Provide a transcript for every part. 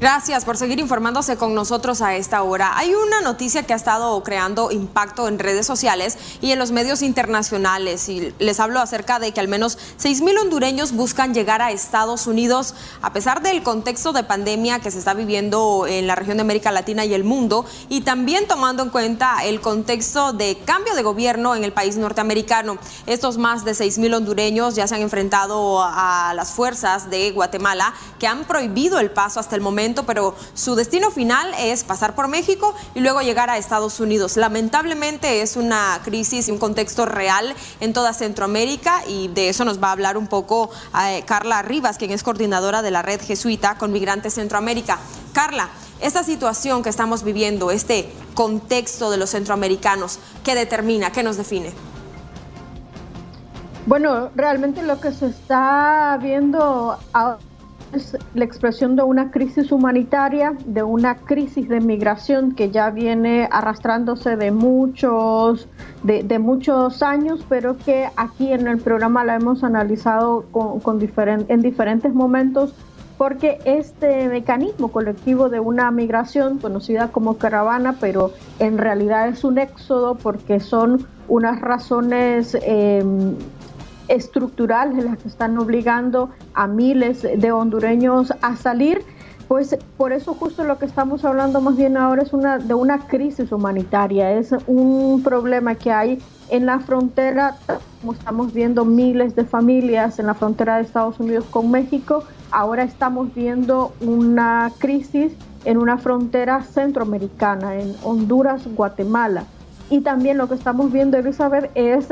Gracias por seguir informándose con nosotros a esta hora. Hay una noticia que ha estado creando impacto en redes sociales y en los medios internacionales. Y les hablo acerca de que al menos 6,000 hondureños buscan llegar a Estados Unidos a pesar del contexto de pandemia que se está viviendo en la región de América Latina y el mundo, y también tomando en cuenta el contexto de cambio de gobierno en el país norteamericano. Estos más de 6,000 hondureños ya se han enfrentado a las fuerzas de Guatemala, que han prohibido el paso hasta el momento, pero su destino final es pasar por México y luego llegar a Estados Unidos. Lamentablemente es una crisis y un contexto real en toda Centroamérica, y de eso nos va a hablar un poco Carla Rivas, quien es coordinadora de la Red Jesuita con Migrantes Centroamérica. Carla, esta situación que estamos viviendo, este contexto de los centroamericanos, ¿qué determina, qué nos define? Bueno, realmente lo que se está viendo ahora es la expresión de una crisis humanitaria, de una crisis de migración que ya viene arrastrándose de muchos años, pero que aquí en el programa la hemos analizado en diferentes momentos, porque este mecanismo colectivo de una migración conocida como caravana, pero en realidad es un éxodo porque son unas razones estructurales las que están obligando a miles de hondureños a salir. Pues por eso justo lo que estamos hablando más bien ahora es de una crisis humanitaria, es un problema que hay en la frontera, como estamos viendo miles de familias en la frontera de Estados Unidos con México. Ahora estamos viendo una crisis en una frontera centroamericana, en Honduras, Guatemala. Y también lo que estamos viendo, Elizabeth, es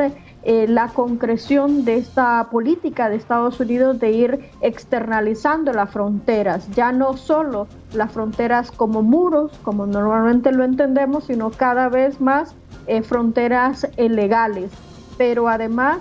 la concreción de esta política de Estados Unidos de ir externalizando las fronteras, ya no solo las fronteras como muros, como normalmente lo entendemos, sino cada vez más fronteras legales, pero además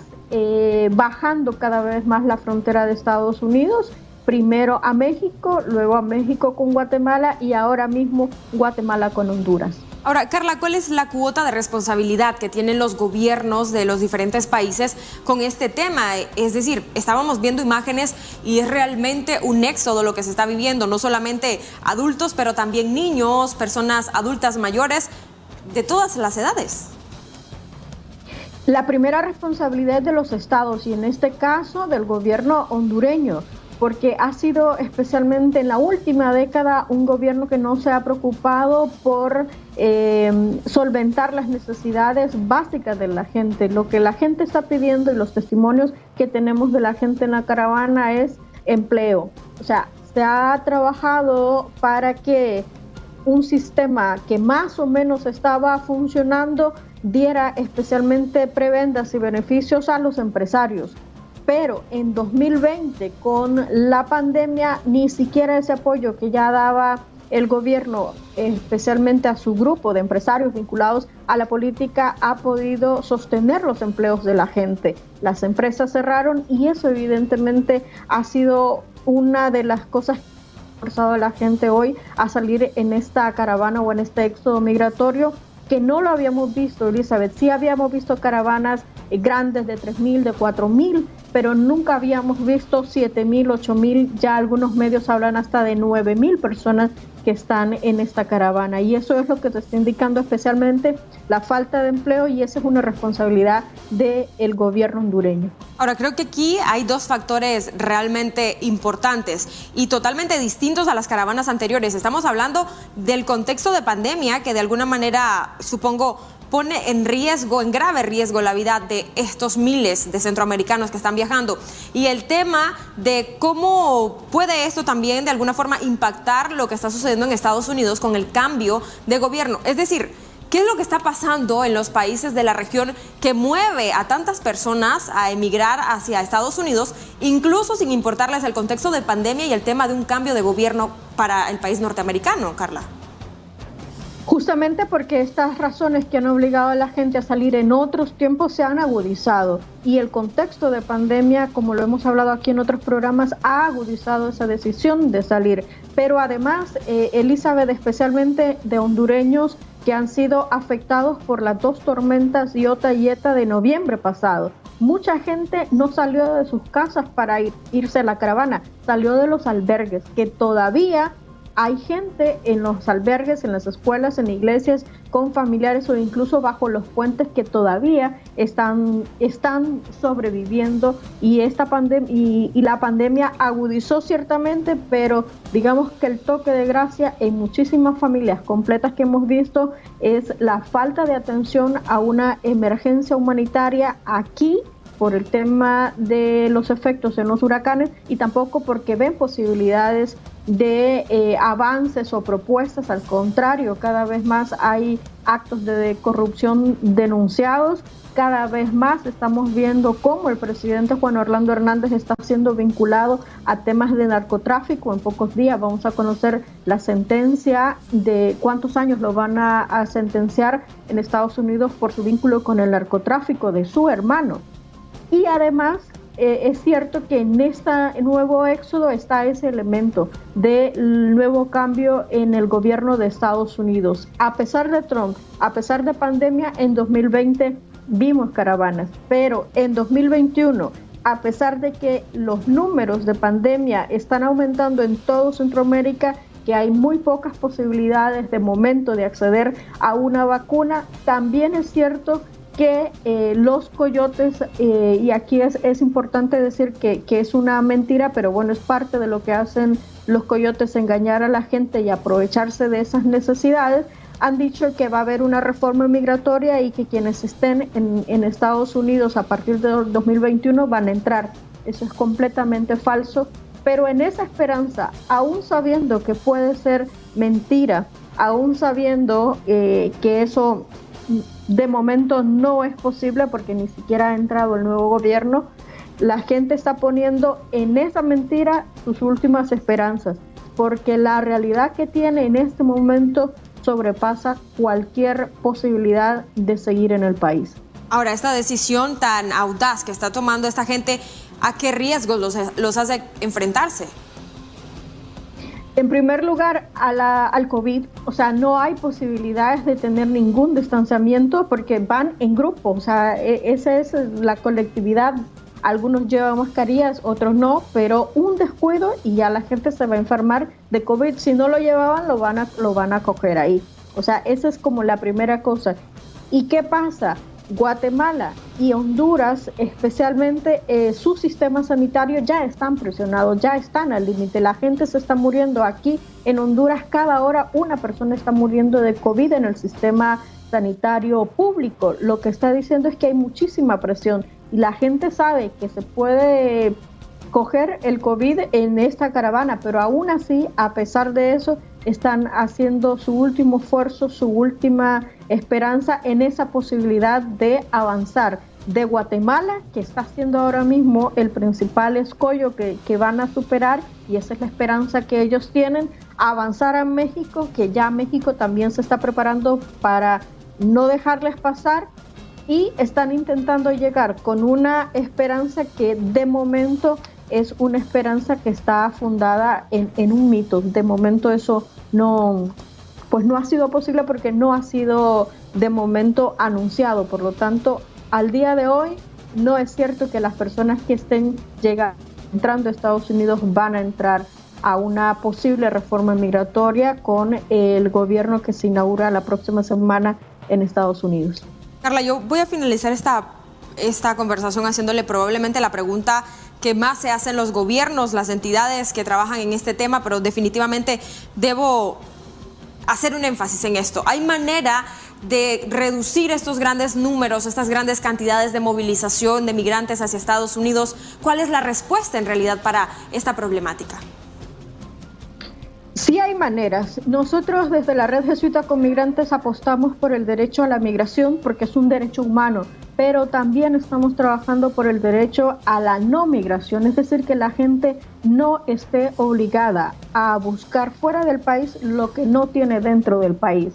bajando cada vez más la frontera de Estados Unidos, primero a México, luego a México con Guatemala y ahora mismo Guatemala con Honduras. Ahora, Carla, ¿cuál es la cuota de responsabilidad que tienen los gobiernos de los diferentes países con este tema? Es decir, estábamos viendo imágenes y es realmente un éxodo lo que se está viviendo, no solamente adultos, pero también niños, personas adultas mayores, de todas las edades. La primera responsabilidad es de los estados y en este caso del gobierno hondureño, porque ha sido especialmente en la última década un gobierno que no se ha preocupado por solventar las necesidades básicas de la gente. Lo que la gente está pidiendo y los testimonios que tenemos de la gente en la caravana es empleo. O sea, se ha trabajado para que un sistema que más o menos estaba funcionando diera especialmente prebendas y beneficios a los empresarios. Pero en 2020, con la pandemia, ni siquiera ese apoyo que ya daba el gobierno, especialmente a su grupo de empresarios vinculados a la política, ha podido sostener los empleos de la gente. Las empresas cerraron y eso evidentemente ha sido una de las cosas que ha forzado a la gente hoy a salir en esta caravana o en este éxodo migratorio, que no lo habíamos visto, Elizabeth. Sí habíamos visto caravanas grandes de 3,000, de 4,000, pero nunca habíamos visto 7,000, 8,000, ya algunos medios hablan hasta de 9,000 personas que están en esta caravana, y eso es lo que te está indicando especialmente la falta de empleo, y esa es una responsabilidad del gobierno hondureño. Ahora, creo que aquí hay dos factores realmente importantes y totalmente distintos a las caravanas anteriores. Estamos hablando del contexto de pandemia que de alguna manera, supongo, pone en riesgo, en grave riesgo, la vida de estos miles de centroamericanos que están viajando. Y el tema de cómo puede esto también de alguna forma impactar lo que está sucediendo en Estados Unidos con el cambio de gobierno. Es decir, ¿qué es lo que está pasando en los países de la región que mueve a tantas personas a emigrar hacia Estados Unidos, incluso sin importarles el contexto de pandemia y el tema de un cambio de gobierno para el país norteamericano, Carla? Justamente porque estas razones que han obligado a la gente a salir en otros tiempos se han agudizado, y el contexto de pandemia, como lo hemos hablado aquí en otros programas, ha agudizado esa decisión de salir. Pero además, Elizabeth, especialmente de hondureños que han sido afectados por las dos tormentas Iota y Eta de noviembre pasado. Mucha gente no salió de sus casas para irse a la caravana, salió de los albergues, que todavía hay gente en los albergues, en las escuelas, en iglesias, con familiares o incluso bajo los puentes que todavía están sobreviviendo, y esta la pandemia agudizó ciertamente, pero digamos que el toque de gracia en muchísimas familias completas que hemos visto es la falta de atención a una emergencia humanitaria aquí por el tema de los efectos en los huracanes, y tampoco porque ven posibilidades de avances o propuestas. Al contrario, cada vez más hay actos de corrupción denunciados, cada vez más estamos viendo cómo el presidente Juan Orlando Hernández está siendo vinculado a temas de narcotráfico. En pocos días vamos a conocer la sentencia de cuántos años lo van a sentenciar en Estados Unidos por su vínculo con el narcotráfico de su hermano. Y además es cierto que en este nuevo éxodo está ese elemento del nuevo cambio en el gobierno de Estados Unidos. A pesar de Trump, a pesar de pandemia, en 2020 vimos caravanas, pero en 2021, a pesar de que los números de pandemia están aumentando en todo Centroamérica, que hay muy pocas posibilidades de momento de acceder a una vacuna, también es cierto que los coyotes, y aquí es importante decir que es una mentira, pero bueno, es parte de lo que hacen los coyotes, engañar a la gente y aprovecharse de esas necesidades. Han dicho que va a haber una reforma migratoria y que quienes estén en Estados Unidos a partir de 2021 van a entrar. Eso es completamente falso, pero en esa esperanza, aún sabiendo que puede ser mentira, aún sabiendo que eso de momento no es posible porque ni siquiera ha entrado el nuevo gobierno, la gente está poniendo en esa mentira sus últimas esperanzas, porque la realidad que tiene en este momento sobrepasa cualquier posibilidad de seguir en el país. Ahora, esta decisión tan audaz que está tomando esta gente, ¿a qué riesgos los hace enfrentarse? En primer lugar, al COVID, o sea, no hay posibilidades de tener ningún distanciamiento porque van en grupo, o sea, esa es la colectividad. Algunos llevan mascarillas, otros no, pero un descuido y ya la gente se va a enfermar de COVID. Si no lo llevaban, lo van a coger ahí. O sea, esa es como la primera cosa. ¿Y qué pasa? Guatemala y Honduras, especialmente su sistema sanitario, ya están presionados, ya están al límite. La gente se está muriendo. Aquí en Honduras cada hora una persona está muriendo de COVID en el sistema sanitario público. Lo que está diciendo es que hay muchísima presión y la gente sabe que se puede coger el COVID en esta caravana, pero aún así, a pesar de eso, están haciendo su último esfuerzo, su última esperanza en esa posibilidad de avanzar de Guatemala, que está siendo ahora mismo el principal escollo que van a superar, y esa es la esperanza que ellos tienen, avanzar a México, que ya México también se está preparando para no dejarles pasar, y están intentando llegar con una esperanza que de momento es una esperanza que está fundada en un mito. De momento eso no ha sido posible porque no ha sido de momento anunciado. Por lo tanto, al día de hoy no es cierto que las personas que estén entrando a Estados Unidos van a entrar a una posible reforma migratoria con el gobierno que se inaugura la próxima semana en Estados Unidos. Carla, yo voy a finalizar esta conversación haciéndole probablemente la pregunta que más se hacen los gobiernos, las entidades que trabajan en este tema, pero definitivamente debo hacer un énfasis en esto. ¿Hay manera de reducir estos grandes números, estas grandes cantidades de movilización de migrantes hacia Estados Unidos? ¿Cuál es la respuesta en realidad para esta problemática? Sí hay maneras. Nosotros desde la Red Jesuita con Migrantes apostamos por el derecho a la migración porque es un derecho humano, pero también estamos trabajando por el derecho a la no migración, es decir, que la gente no esté obligada a buscar fuera del país lo que no tiene dentro del país.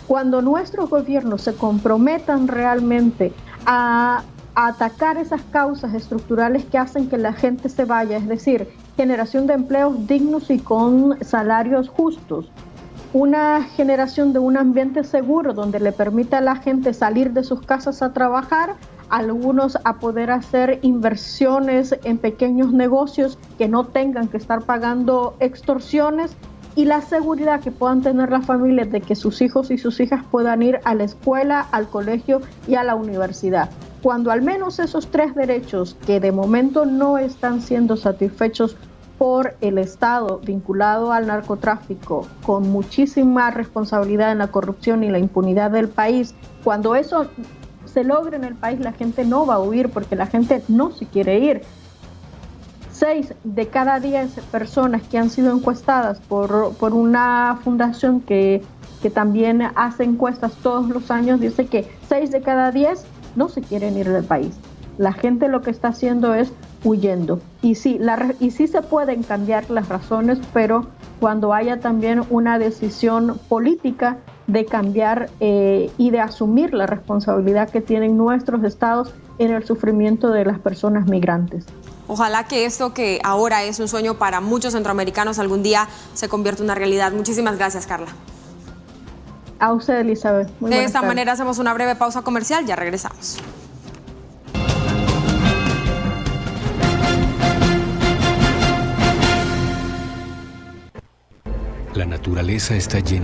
Cuando nuestros gobiernos se comprometan realmente a atacar esas causas estructurales que hacen que la gente se vaya, es decir, generación de empleos dignos y con salarios justos, una generación de un ambiente seguro donde le permita a la gente salir de sus casas a trabajar, algunos a poder hacer inversiones en pequeños negocios que no tengan que estar pagando extorsiones, y la seguridad que puedan tener las familias de que sus hijos y sus hijas puedan ir a la escuela, al colegio y a la universidad. Cuando al menos esos 3 derechos que de momento no están siendo satisfechos por el Estado vinculado al narcotráfico, con muchísima responsabilidad en la corrupción y la impunidad del país, cuando eso se logre en el país, la gente no va a huir porque la gente no se quiere ir. 6 de cada 10 personas que han sido encuestadas por una fundación que también hace encuestas todos los años, dice que 6 de cada 10 no se quieren ir del país. La gente lo que está haciendo es huyendo. Y sí se pueden cambiar las razones, pero cuando haya también una decisión política de cambiar y de asumir la responsabilidad que tienen nuestros estados en el sufrimiento de las personas migrantes. Ojalá que esto que ahora es un sueño para muchos centroamericanos algún día se convierta en una realidad. Muchísimas gracias, Carla. A usted, Elizabeth. De esta manera hacemos una breve pausa comercial, ya regresamos. La naturaleza está llena